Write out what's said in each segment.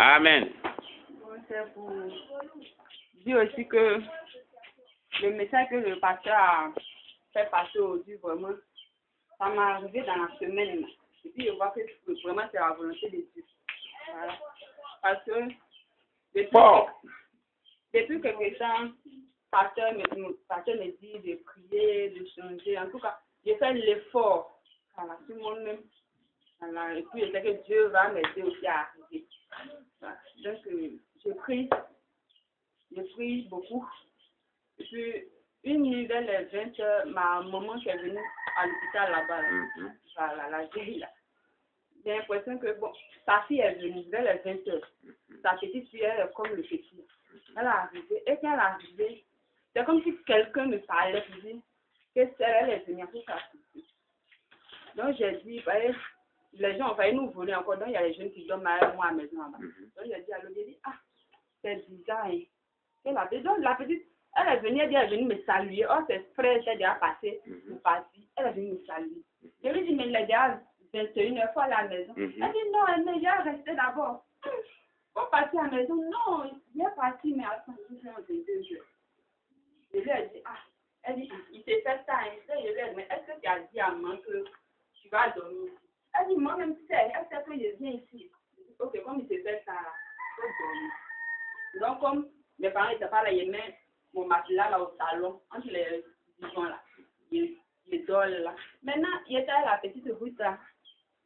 Amen. C'est pour dire aussi que le message que le pasteur a fait passer aujourd'hui, vraiment, ça m'est arrivé dans la semaine. Et puis je vois que vraiment c'est la volonté de Dieu. Voilà. Parce que depuis quelque temps, le pasteur me dit de prier, de changer. En tout cas, j'ai fait l'effort. Voilà, tout le monde même. Voilà. Et puis je sais que Dieu va m'aider aussi à arriver. Voilà. Donc je prie beaucoup. Et puis une nuit vers les 20h, ma maman qui est venue à l'hôpital là-bas, voilà, la vieille là. J'ai l'impression que bon, sa fille est venue vers les 20h. Sa petite fille elle est comme le petit. Elle est arrivée. Et quand elle est arrivée, c'est comme si quelqu'un me parlait pour dire que elle est venue pour sa fille. Donc j'ai dit, les gens ont failli nous voler encore. Donc il y a les jeunes qui dorment à moi à la maison là-bas. Donc j'ai dit à l'autre, j'ai dit, ah, c'est bizarre. Hein. Et la petite, elle est venue me saluer. Oh, c'est frère, j'ai déjà passé pour partir. Elle est venue me saluer. Je lui ai dit, mais il est déjà 21h fois à la maison. Elle dit, non, elle n'est déjà restée d'abord. Faut partir à la maison. Non, il est parti, mais attends, je vais en 22h. Je lui ai dit, ah, elle dit, il s'est fait ça. Je lui ai dit, mais est-ce que tu as dit à maman que tu vas dormir? Elle dit, moi-même, elle sait que je viens ici. Ok, comme il s'est fait ça, il faut dormir. Donc, comme mes parents n'étaient pas là, ils mettent mon matelas là au salon, entre les disons là. Il dort là. Maintenant, il était à la petite route là.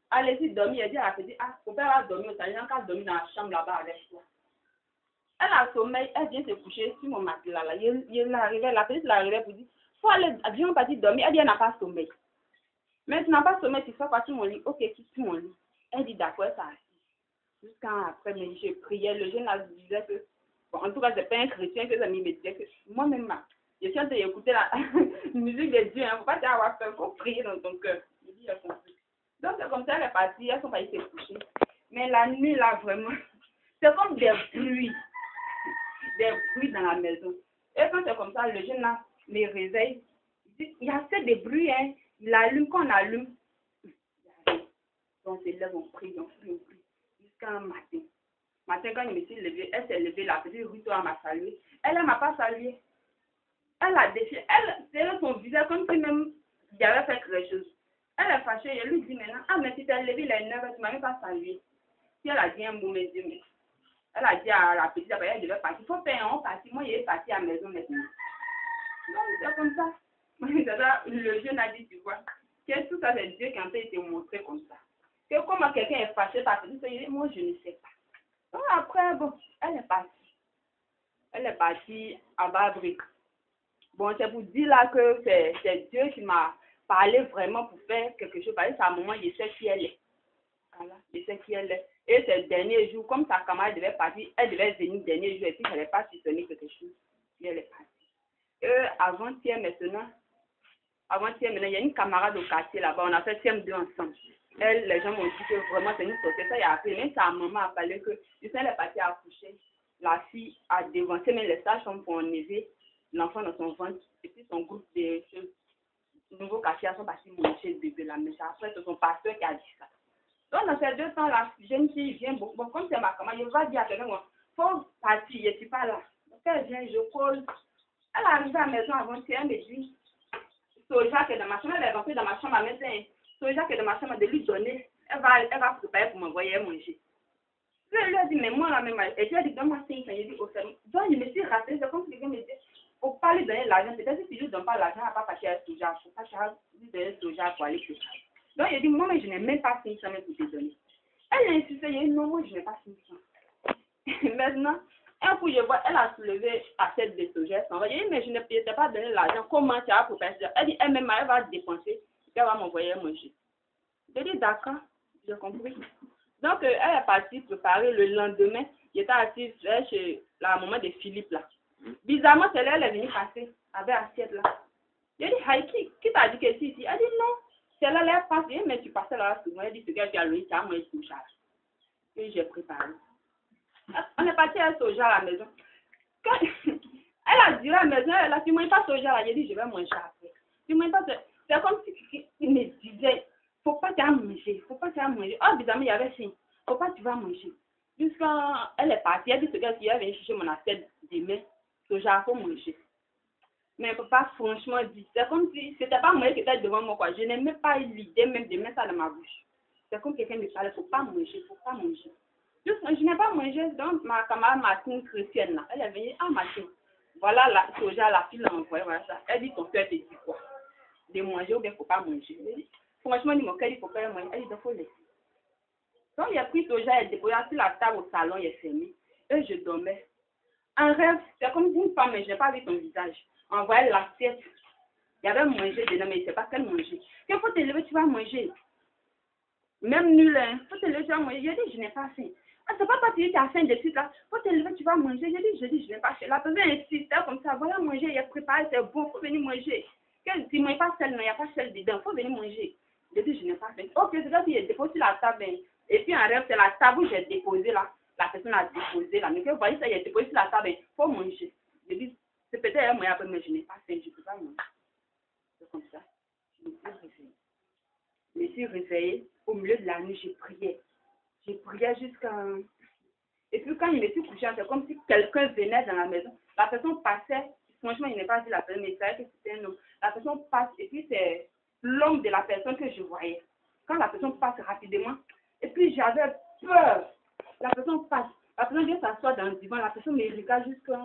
Allez-y dormir. Il dit à la petite, ah, ton père va dormir au salon, il a dormir dans la chambre là-bas avec toi. Elle a sommeil, elle vient se coucher sur mon matelas là. Il arrivait, la petite l'arrivait pour dire, faut aller, viens partir dormir. Elle dit, elle n'a pas sommeil. Mais tu n'as pas sommeil, tu fais quoi sur mon lit? Ok, tu sur mon lit. Elle dit, d'accord, ça. Jusqu'à après, mais je priais, le jeune là disait que, bon, en tout cas, c'est pas un chrétien que me disait que moi-même, je suis en train d'écouter la musique de Dieu, il ne faut pas avoir peur, il faut prier dans ton cœur. Je dis, donc, c'est comme ça, elle est partie, elles sont parties se coucher. Mais la nuit, là, vraiment, c'est comme des bruits dans la maison. Et quand c'est comme ça, le jeune là me réveille, il y a assez de bruit, hein, il allume, quand on allume, donc c'est là, on prie, jusqu'à un matin. Matin, quand je me suis levée, elle s'est levée, la petite Ruto m'a salué. Elle ne m'a pas salué. Elle a défié. C'est son visage comme si même il avait fait quelque chose. Elle est fâchée. Je lui dis maintenant, ah, mais si tu es levée, il est 9h, tu ne m'as même pas salué. Si elle a dit un mot, mais elle a dit à la petite, elle devait partir. Il faut faire un parti. Moi, il est parti à la maison maintenant. Donc, c'est comme ça. Le jeune a dit, tu vois, que tout ça, c'est Dieu qui a été montré comme ça. Que comment quelqu'un est fâché par petite, moi, je ne sais pas. Donc après, bon, elle est partie. Elle est partie à Babrique. Bon, c'est pour dire là que c'est Dieu qui m'a parlé vraiment pour faire quelque chose. Parce que c'est un moment, je sais qui elle est. Voilà, je sais qui elle est. Et ces derniers jours, comme sa camarade devait partir, elle devait venir le dernier jour et puis elle n'avait pas soutenu quelque chose. Et elle est partie. Avant-hier maintenant, il y a une camarade au quartier là-bas, on a fait CM2 ensemble. Elle, les gens m'ont dit que vraiment c'est une sorcière, ça y a appris. Même sa maman a parlé que, elle est partie accoucher. La fille a dévancé, mais les sages-femmes pour enlever l'enfant dans son ventre. Et puis son groupe de nouveaux quartiers sont partis manger le bébé là. Mais après, c'est son pasteur qui a dit ça. Donc dans ces 2 temps, la jeune fille vient, bon, comme c'est ma camarade, je vais dire à quelqu'un, il faut partir, je ne suis pas là. Donc elle vient, je colle. Elle est arrivée à la maison avant-hier, elle me dit, Soja qui est dans ma chambre, elle est rentrée dans ma chambre à mettre un Soja qui est dans ma chambre, de lui donner, elle va préparer pour m'envoyer manger. Je lui ai dit, mais moi là même, et je lui ai dit, donne-moi 5 ans, je dis, au ferme. Donc je me suis rappelé, c'est comme si quelqu'un me disait, il ne faut pas lui donner l'argent, peut-être si tu lui donnes pas l'argent, elle ne va pas partir à Soja, il ne faut pas lui donner Soja pour aller chez toi. Donc je dis, moi mais je n'ai même pas 500 pour te donner. Elle a insisté, je dis, non, moi je n'ai pas 500. Maintenant, un coup, je vois, elle a soulevé à tête de Soja, elle dit, mais je ne peux pas donner l'argent, comment tu vas pour faire ça? Elle dit, elle-même, elle va dépenser, elle va m'envoyer manger. Je dis, d'accord, j'ai compris. Donc, elle est partie préparer le lendemain. J'étais assise chez la maman de Philippe là. Bizarrement, c'est là, elle est venue passer avec assiette là. J'ai dit, Haïki, qui t'a dit que c'est ici? Elle dit, non, c'est là, elle est passée, mais tu passais là souvent. Elle dit, c'est qu'elle a loué, ça, moi, je touche. Et j'ai préparé. On est parti à Soja à la maison. Quand elle a dit à la maison, elle a dit, tu ne manges pas Soja là. J'ai dit, je vais manger après. Tu ne manges pas Soja. C'est comme si il me disait, faut pas tu vas manger, faut pas tu vas manger. Oh, bizarrement, il y avait faim. Faut pas tu vas manger. Jusqu'à elle est partie, elle dit ce gars qui vient chercher mon assiette demain, que j'ai faut manger. Mais papa, franchement, dit, c'est comme si c'était pas moi qui était devant moi, quoi. Je n'ai même pas eu l'idée même de mettre ça dans ma bouche. C'est comme quelqu'un me parlait, faut pas manger, faut pas manger. Juste, je n'ai pas mangé, donc ma camarade Martine chrétienne, là, elle est venue, ah Martine, voilà la soja, la fille l'a envoyé, voilà ça. Elle dit, ton cœur te dit quoi? De manger ou bien faut pas manger. Dit, franchement, mon cœur, il faut pas manger. Elle dit, il faut laisser. Donc, il a pris soja, elle déposé sur la table au salon, il est fermé. Et je dormais. En rêve, c'est comme une femme, mais je n'ai pas vu ton visage. On voyait l'assiette. Il y avait mangé dedans, mais il ne sait pas qu'elle mangeait. Quand il faut te lever, tu vas manger. Même nul, hein. Faut te lever, tu vas manger. J'ai dit, je n'ai pas faim. Ah, c'est pas parce que tu as faim de suite là. Faut te lever, tu vas manger. Je dis, je n'ai pas faim. La personne insiste comme ça. Voilà, manger, il est préparé, c'est bon, faut venir manger. Si tu ne manges pas celle, il n'y a pas celle dedans. Faut venir manger. Je dis, je n'ai pas faim. Ok, c'est là qu'il est déposé sur la table. Hein. Et puis en rêve, c'est la table où j'ai déposé là. La personne a déposé là. Mais quand vous voyez ça, il est déposé sur la table. Il faut manger. Je dis, c'est peut-être un moyen, mais je n'ai pas faim. Je ne peux pas manger. C'est comme ça. Je me suis réveillée. Je me suis réveillée. Au milieu de la nuit, je priais. Je priais jusqu'à... Et puis quand je me suis couchée, c'est comme si quelqu'un venait dans la maison. La personne passait. Franchement, il n'est pas dit la personne, mais il savait que c'était un homme. La personne passe et puis c'est l'homme de la personne que je voyais. Quand la personne passe rapidement, et puis j'avais peur. La personne passe. La personne vient s'asseoir dans le divan. La personne me regarde jusqu'à...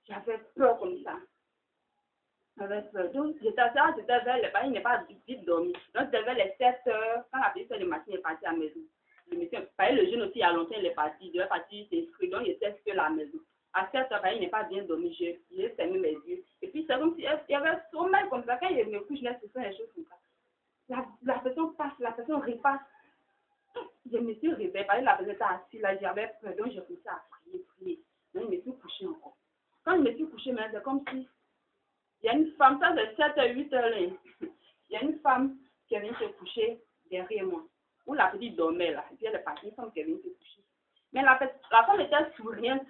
J'avais peur comme ça. J'avais peur. Donc, j'étais vers les... Il n'est pas vite dormi. Donc, c'était vers les 7 heures. Quand la petite heure du matin est partie à la maison. Le jeune aussi, il y a longtemps, il est parti. Il devait partir s'inscrire. Donc, il était que la maison. À 7 heures, il n'est pas bien dormi. J'ai fermé mes yeux. Et puis, c'est comme s'il y avait un sommeil comme ça. Quand il me couche, là, ce sont les choses comme ça. La personne passe, la personne repasse. Je me suis réveillée. La personne était assise là. J'avais peur. Donc, j'ai commencé à prier. Donc, je me suis couchée encore. Quand je me suis couchée, c'est comme si il y a une femme, ça c'est 7 h 8 h. Il y a une femme qui est venue se coucher derrière moi. Où la petite dormait là. Et puis elle est partie, une femme qui est venue se coucher. Mais la femme était souriante.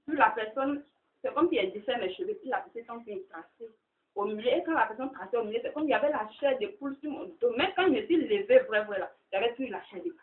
Puis la personne, c'est comme si elle défait mes cheveux. Puis la petite femme s'est tracée au milieu. Et quand la personne traçait au milieu, c'est comme il y avait la chair de poule sur mon dos. Même quand je me suis levée, vrai, là, j'avais plus la chair de poule.